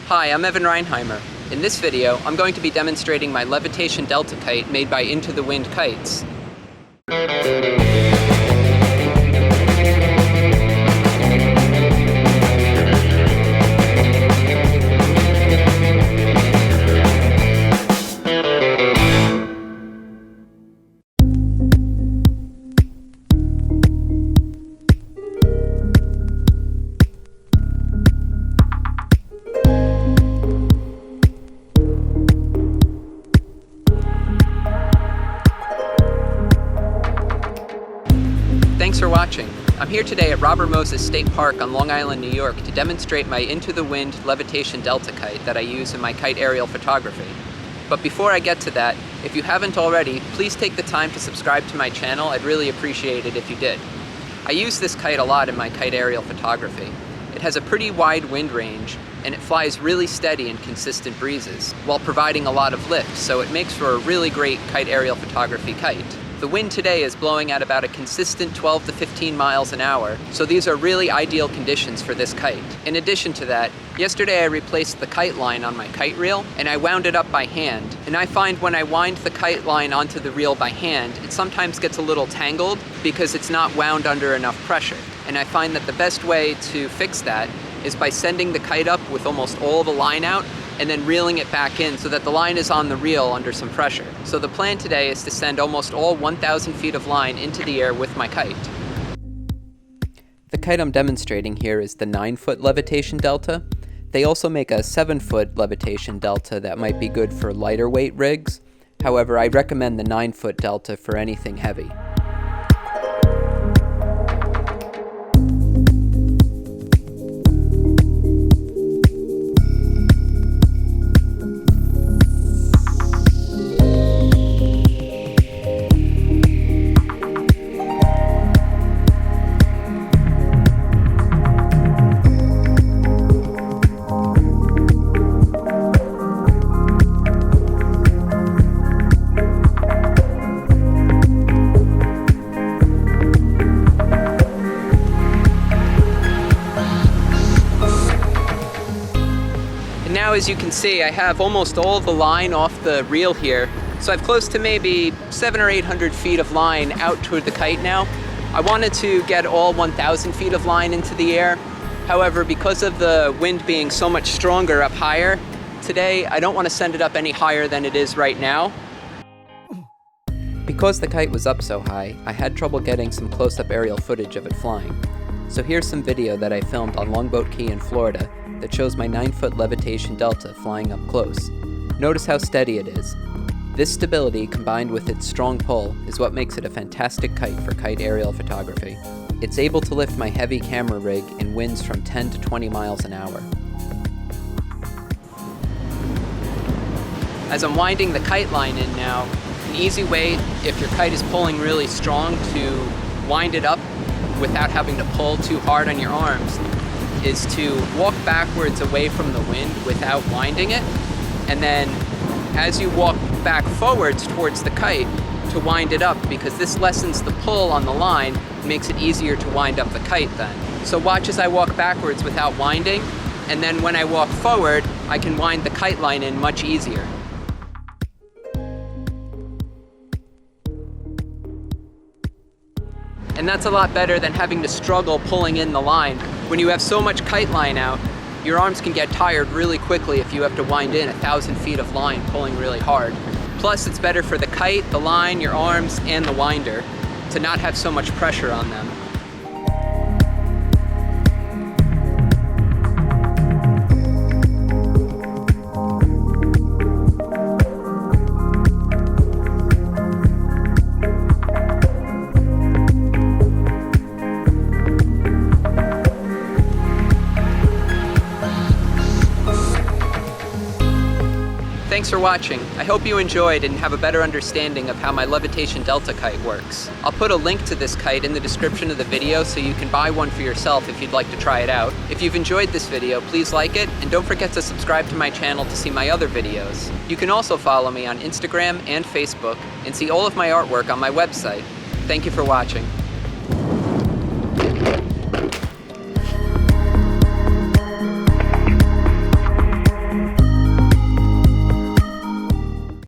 Hi, I'm Evan Reinheimer. In this video, I'm going to be demonstrating my Levitation Delta kite made by Into the Wind Kites. Thanks for watching. I'm here today at Robert Moses State Park on Long Island, New York to demonstrate my Into the Wind Levitation Delta kite that I use in my kite aerial photography. But before I get to that, if you haven't already, please take the time to subscribe to my channel. I'd really appreciate it if you did. I use this kite a lot in my kite aerial photography. It has a pretty wide wind range and it flies really steady in consistent breezes while providing a lot of lift, so it makes for a really great kite aerial photography kite. The wind today is blowing at about a consistent 12 to 15 miles an hour, so these are really ideal conditions for this kite. In addition to that, yesterday I replaced the kite line on my kite reel and I wound it up by hand. And I find when I wind the kite line onto the reel by hand, it sometimes gets a little tangled because it's not wound under enough pressure. And I find that the best way to fix that is by sending the kite up with almost all the line out and then reeling it back in so that the line is on the reel under some pressure. So the plan today is to send almost all 1,000 feet of line into the air with my kite. The kite I'm demonstrating here is the 9-foot Levitation Delta. They also make a 7-foot Levitation Delta that might be good for lighter weight rigs. However, I recommend the 9-foot Delta for anything heavy. Now, as you can see, I have almost all the line off the reel here. So I've close to maybe 700 or 800 feet of line out toward the kite now. I wanted to get all 1,000 feet of line into the air. However, because of the wind being so much stronger up higher, today I don't want to send it up any higher than it is right now. Because the kite was up so high, I had trouble getting some close-up aerial footage of it flying. So here's some video that I filmed on Longboat Key in Florida that shows my 9-foot Levitation Delta flying up close. Notice how steady it is. This stability, combined with its strong pull, is what makes it a fantastic kite for kite aerial photography. It's able to lift my heavy camera rig in winds from 10 to 20 miles an hour. As I'm winding the kite line in now, an easy way, if your kite is pulling really strong, to wind it up without having to pull too hard on your arms is to walk backwards away from the wind without winding it, and then as you walk back forwards towards the kite, to wind it up, because this lessens the pull on the line, makes it easier to wind up the kite then. So watch as I walk backwards without winding, and then when I walk forward, I can wind the kite line in much easier. And that's a lot better than having to struggle pulling in the line. When you have so much kite line out, your arms can get tired really quickly if you have to wind in 1,000 feet of line pulling really hard. Plus, it's better for the kite, the line, your arms, and the winder to not have so much pressure on them. Thanks for watching. I hope you enjoyed and have a better understanding of how my Levitation Delta kite works. I'll put a link to this kite in the description of the video so you can buy one for yourself if you'd like to try it out. If you've enjoyed this video, please like it, and don't forget to subscribe to my channel to see my other videos. You can also follow me on Instagram and Facebook and see all of my artwork on my website. Thank you for watching.